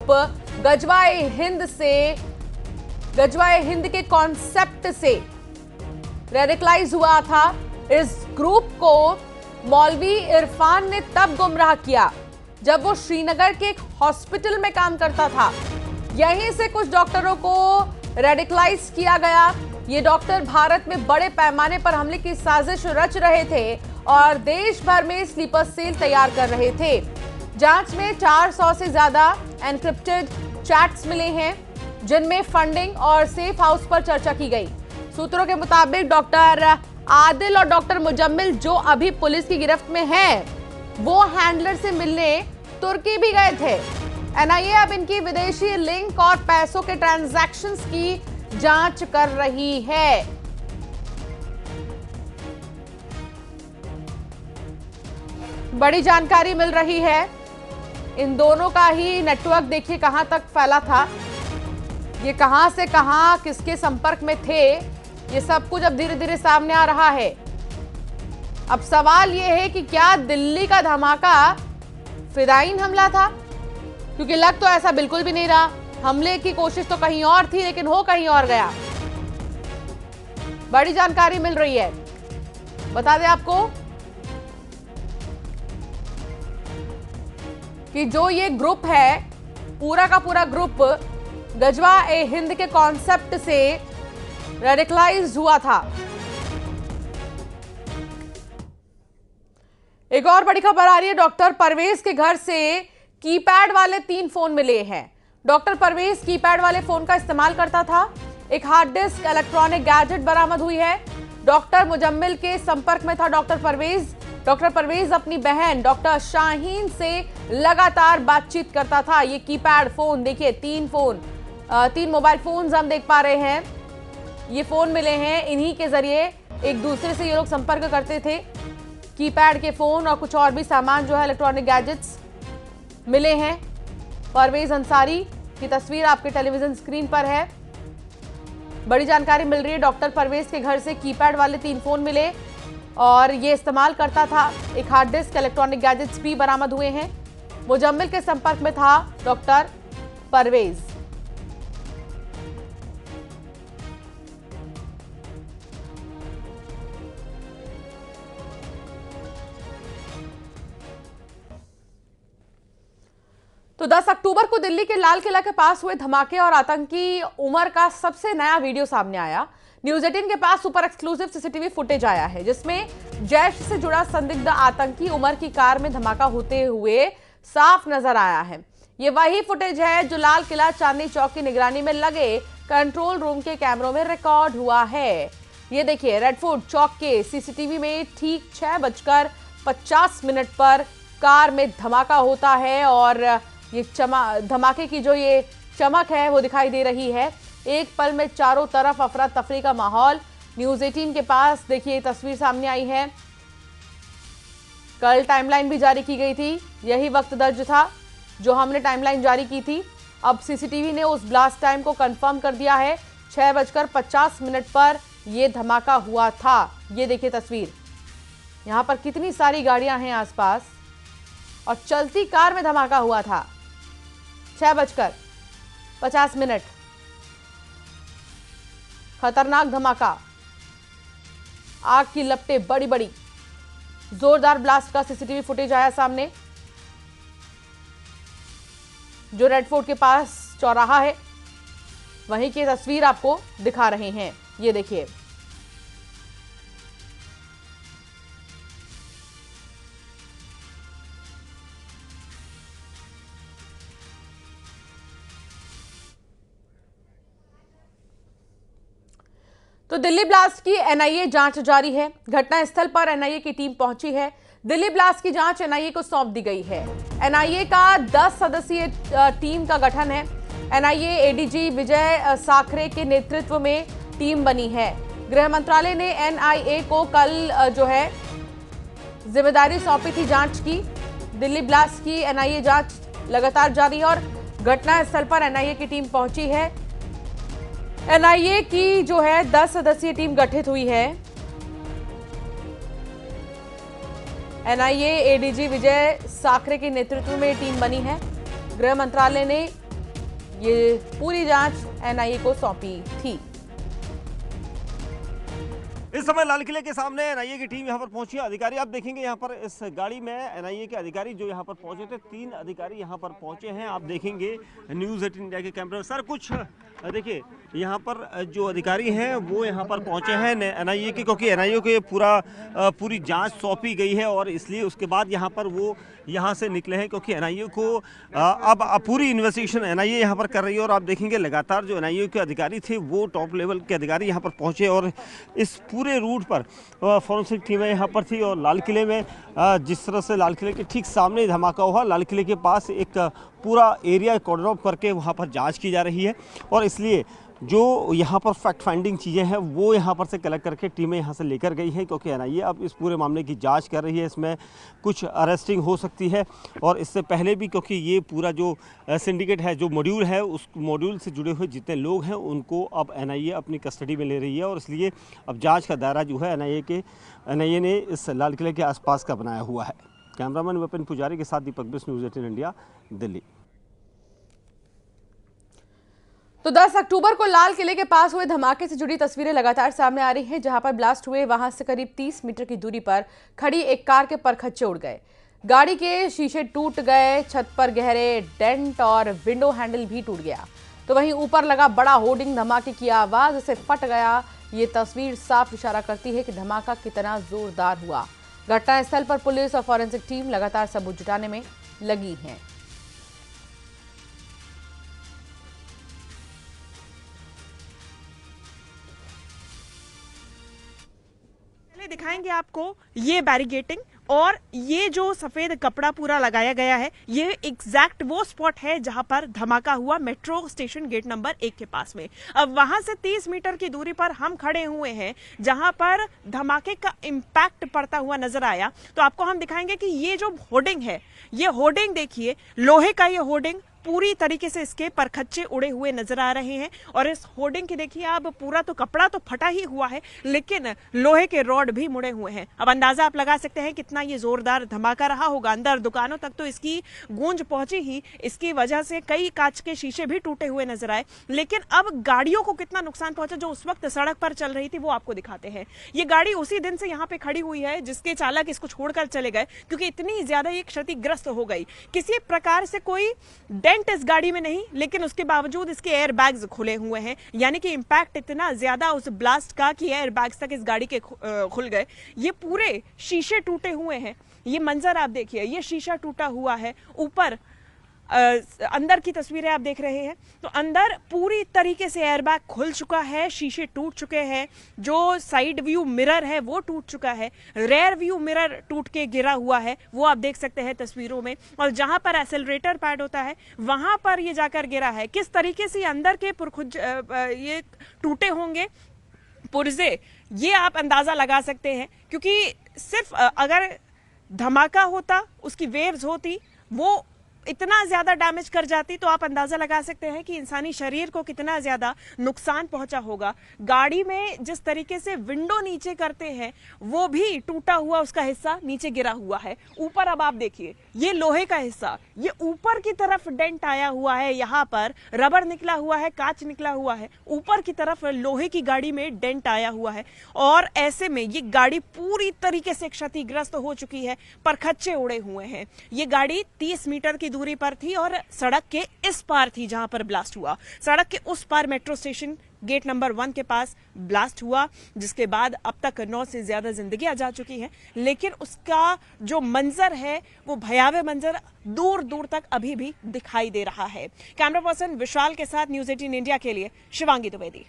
Group गजवाए Hind के concept से radicalise हुआ था। इस ग्रुप को मौलवी इरफान ने तब गुमराह किया जब वो श्रीनगर के एक हॉस्पिटल में काम करता था। यहीं से कुछ डॉक्टरों को रेडिकलाइज किया गया। ये डॉक्टर भारत में बड़े पैमाने पर हमले की साजिश रच रहे थे और देश भर में स्लीपर सेल तैयार कर रहे थे। जांच में 400 से ज्यादा एनक्रिप्टेड चैट्स मिले हैं जिनमें फंडिंग और सेफ हाउस पर चर्चा की गई। सूत्रों के मुताबिक डॉक्टर आदिल और डॉक्टर मुजम्मिल जो अभी पुलिस की गिरफ्त में हैं, वो हैंडलर से मिलने तुर्की भी गए थे। एनआईए अब इनकी विदेशी लिंक और पैसों के ट्रांजैक्शंस की जांच कर रही है। बड़ी जानकारी मिल रही है। इन दोनों का ही नेटवर्क देखिए कहां तक फैला था। ये कहां से कहां किसके संपर्क में थे, ये सब कुछ अब धीरे धीरे सामने आ रहा है। अब सवाल ये है कि क्या दिल्ली का धमाका फिदायीन हमला था, क्योंकि लग तो ऐसा बिल्कुल भी नहीं रहा। हमले की कोशिश तो कहीं और थी लेकिन हो कहीं और गया। बड़ी जानकारी मिल रही है। बता दें आपको कि जो ये ग्रुप है, पूरा का पूरा ग्रुप गजवा-ए हिंद के कॉन्सेप्ट से रेडिकलाइज हुआ था। एक और बड़ी खबर आ रही है। डॉक्टर परवेज के घर से कीपैड वाले 3 फोन मिले हैं। डॉक्टर परवेज कीपैड वाले फोन का इस्तेमाल करता था। एक हार्ड डिस्क इलेक्ट्रॉनिक गैजेट बरामद हुई है। डॉक्टर मुजम्मिल के संपर्क में था डॉक्टर परवेज। डॉक्टर परवेज अपनी बहन डॉक्टर शाहीन से लगातार बातचीत करता था। ये कीपैड फोन देखिए, 3 मोबाइल फोन्स हम देख पा रहे हैं। ये फोन मिले हैं, इन्हीं के जरिए एक दूसरे से ये लोग संपर्क करते थे। कीपैड के फोन और कुछ और भी सामान जो है इलेक्ट्रॉनिक गैजेट्स मिले हैं। परवेज अंसारी की तस्वीर आपके टेलीविजन स्क्रीन पर है। बड़ी जानकारी मिल रही है। डॉक्टर परवेज के घर से कीपैड वाले 3 फोन मिले और ये इस्तेमाल करता था। एक हार्ड डिस्क इलेक्ट्रॉनिक गैजेट्स भी बरामद हुए हैं। मुजम्मिल के संपर्क में था डॉक्टर परवेज। तो 10 अक्टूबर को दिल्ली के लाल किला के पास हुए धमाके और आतंकी उमर का सबसे नया वीडियो सामने आया। न्यूज 18 के पास सुपर एक्सक्लूसिव सीसीटीवी फुटेज आया है जिसमें जैश से जुड़ा संदिग्ध आतंकी उमर की कार में धमाका होते हुए साफ नजर आया है। ये वही फुटेज है जो लाल किला चांदनी चौक की निगरानी में लगे कंट्रोल रूम के कैमरों में रिकॉर्ड हुआ है। ये देखिए, रेड फोर्ट चौक के सीसीटीवी में ठीक 6:50 पर कार में धमाका होता है और ये धमाके की जो ये चमक है वो दिखाई दे रही है। एक पल में चारों तरफ अफरा तफरी का माहौल। न्यूज 18 के पास देखिए तस्वीर सामने आई है। कल टाइमलाइन भी जारी की गई थी। यही वक्त दर्ज था जो हमने टाइमलाइन जारी की थी। अब सीसीटीवी ने उस ब्लास्ट टाइम को कंफर्म कर दिया है। 6:50 पर यह धमाका हुआ था। ये देखिए तस्वीर, यहां पर कितनी सारी गाड़ियां हैं आसपास और चलती कार में धमाका हुआ था। 6:50। खतरनाक धमाका, आग की लपटें बड़ी बड़ी, जोरदार ब्लास्ट का सीसीटीवी फुटेज आया सामने। जो रेड फोर्ट के पास चौराहा है वहीं की तस्वीर आपको दिखा रहे हैं। ये देखिए, तो दिल्ली ब्लास्ट की एनआईए जांच जारी है। घटनास्थल पर एनआईए की टीम पहुंची है। दिल्ली ब्लास्ट की जांच एनआईए को सौंप दी गई है। एनआईए का 10 सदस्यीय टीम का गठन है। एनआईए एडीजी विजय साखरे के नेतृत्व में टीम बनी है। गृह मंत्रालय ने एनआईए को कल जो है जिम्मेदारी सौंपी थी जांच की। दिल्ली ब्लास्ट की एनआईए जांच लगातार जारी है और घटनास्थल पर एनआईए की टीम पहुंची है। एनआईए की जो है 10 सदस्यीय टीम गठित हुई है। एनआईए एडीजी विजय साखरे के नेतृत्व में टीम बनी है। गृह मंत्रालय ने ये पूरी जांच एनआईए को सौंपी थी। इस समय लाल किले के सामने एनआईए की टीम यहाँ पर पहुंची है। अधिकारी आप देखेंगे यहाँ पर इस गाड़ी में एनआईए के अधिकारी जो यहाँ पर पहुंचे थे, 3 अधिकारी यहाँ पर पहुंचे हैं। आप देखेंगे न्यूज़ 18 इंडिया के कैमरे। सर कुछ देखिए यहाँ पर जो अधिकारी हैं वो यहाँ पर पहुंचे हैं एनआईए के, क्योंकि एनआईए को पूरी जांच सौंपी गई है और इसलिए उसके बाद यहाँ पर वो यहाँ से निकले हैं, क्योंकि एनआईए को अब पूरी इन्वेस्टिगेशन एनआईए यहाँ पर कर रही है। और आप देखेंगे लगातार जो एनआईए के अधिकारी थे वो टॉप लेवल के अधिकारी यहाँ पर पहुँचे और इस पूरे रूट पर फॉरेंसिक टीमें यहाँ पर थी। और लाल किले में जिस तरह से लाल किले के ठीक सामने धमाका हुआ, लाल किले के पास एक पूरा एरिया कॉर्डन ऑफ करके वहाँ पर जांच की जा रही है और इसलिए जो यहाँ पर फैक्ट फाइंडिंग चीज़ें हैं वो यहाँ पर से कलेक्ट करके टीमें यहाँ से लेकर गई हैं, क्योंकि एनआईए अब इस पूरे मामले की जांच कर रही है। इसमें कुछ अरेस्टिंग हो सकती है और इससे पहले भी, क्योंकि ये पूरा जो सिंडिकेट है, जो मॉड्यूल है, उस मॉड्यूल से जुड़े हुए जितने लोग हैं उनको अब एनआईए अपनी कस्टडी में ले रही है और इसलिए अब जाँच का दायरा जो है एनआईए ने इस लाल किले के आसपास का बनाया हुआ है। कैमरामैन विपिन पुजारी के साथ दीपक बिस, न्यूज़ 18 इंडिया, दिल्ली। तो 10 अक्टूबर को लाल किले के पास हुए धमाके से जुड़ी तस्वीरें लगातार सामने आ रही हैं। जहां पर ब्लास्ट हुए वहां से करीब 30 मीटर की दूरी पर खड़ी एक कार के परखच्चे उड़ गए, गाड़ी के शीशे टूट गए, छत पर गहरे डेंट और विंडो हैंडल भी टूट गया। तो वहीं ऊपर लगा बड़ा होर्डिंग धमाके की आवाज से फट गया। ये तस्वीर साफ इशारा करती है कि धमाका कितना जोरदार हुआ। घटनास्थल पर पुलिस और फॉरेंसिक टीम लगातार सबूत जुटाने में लगी है। दिखाएंगे आपको ये बैरिगेटिंग और ये जो सफेद कपड़ा पूरा लगाया गया है, ये एग्जैक्ट वो स्पॉट है जहां पर धमाका हुआ, मेट्रो स्टेशन गेट नंबर 1 के पास में। अब वहां से 30 मीटर की दूरी पर हम खड़े हुए हैं जहां पर धमाके का इम्पैक्ट पड़ता हुआ नजर आया। तो आपको हम दिखाएंगे कि ये जो होर्डिंग है, ये होर्डिंग देखिए, लोहे का ये होर्डिंग पूरी तरीके से इसके परखच्चे उड़े हुए नजर आ रहे हैं और इस होर्डिंग की देखिए आप, पूरा तो कपड़ा तो फटा ही हुआ है लेकिन लोहे के रॉड भी मुड़े हुए हैं। अब अंदाजा आप लगा सकते हैं कितना ये जोरदार धमाका रहा होगा। अंदर दुकानों तक तो इसकी गूंज पहुंची ही, इसकी वजह से कई कांच के शीशे भी टूटे हुए नजर आए। लेकिन अब गाड़ियों को कितना नुकसान पहुंचा जो उस वक्त सड़क पर चल रही थी वो आपको दिखाते हैं। ये गाड़ी उसी दिन से यहाँ पे खड़ी हुई है जिसके चालक इसको छोड़कर चले गए, क्योंकि इतनी ज्यादा ये क्षतिग्रस्त हो गई। किसी प्रकार से कोई इस गाड़ी में नहीं, लेकिन उसके बावजूद इसके एयर बैग्स खुले हुए हैं, यानी कि इंपैक्ट इतना ज्यादा उस ब्लास्ट का कि एयर बैग्स तक इस गाड़ी के खुल गए। ये पूरे शीशे टूटे हुए हैं। ये मंजर आप देखिए, ये शीशा टूटा हुआ है। ऊपर अंदर की तस्वीरें आप देख रहे हैं तो अंदर पूरी तरीके से एयरबैग खुल चुका है, शीशे टूट चुके हैं, जो साइड व्यू मिरर है वो टूट चुका है, रेयर व्यू मिरर टूट के गिरा हुआ है, वो आप देख सकते हैं तस्वीरों में। और जहां पर एक्सेलरेटर पैड होता है वहां पर ये जाकर गिरा है। किस तरीके से अंदर के पुरखुज ये टूटे होंगे पुर्जे, ये आप अंदाजा लगा सकते हैं। क्योंकि सिर्फ अगर धमाका होता, उसकी वेव्स होती, वो इतना ज्यादा डैमेज कर जाती तो आप अंदाजा लगा सकते हैं कि इंसानी शरीर को कितना ज्यादा नुकसान पहुंचा होगा। गाड़ी में जिस तरीके से विंडो नीचे करते हैं वो भी टूटा हुआ, उसका हिस्सा नीचे गिरा हुआ है। ऊपर अब आप देखिए, ये लोहे का हिस्सा, ये ऊपर की तरफ डेंट आया हुआ है, यहाँ पर रबर निकला हुआ है, कांच निकला हुआ है, ऊपर की तरफ लोहे की गाड़ी में डेंट आया हुआ है। और ऐसे में ये गाड़ी पूरी तरीके से क्षतिग्रस्त हो चुकी है, परखच्चे उड़े हुए हैं। ये गाड़ी 30 मीटर की दूरी पर थी और सड़क के इस पार थी जहां पर ब्लास्ट हुआ। सड़क के उस पार मेट्रो स्टेशन गेट नंबर 1 के पास ब्लास्ट हुआ, जिसके बाद अब तक 9 से ज्यादा जिंदगियां जा चुकी हैं। लेकिन उसका जो मंजर है वो भयावह मंजर दूर दूर तक अभी भी दिखाई दे रहा है। कैमरा पर्सन विशाल के साथ न्यूज़ 18 इंडिया के लिए शिवांगी द्विवेदी।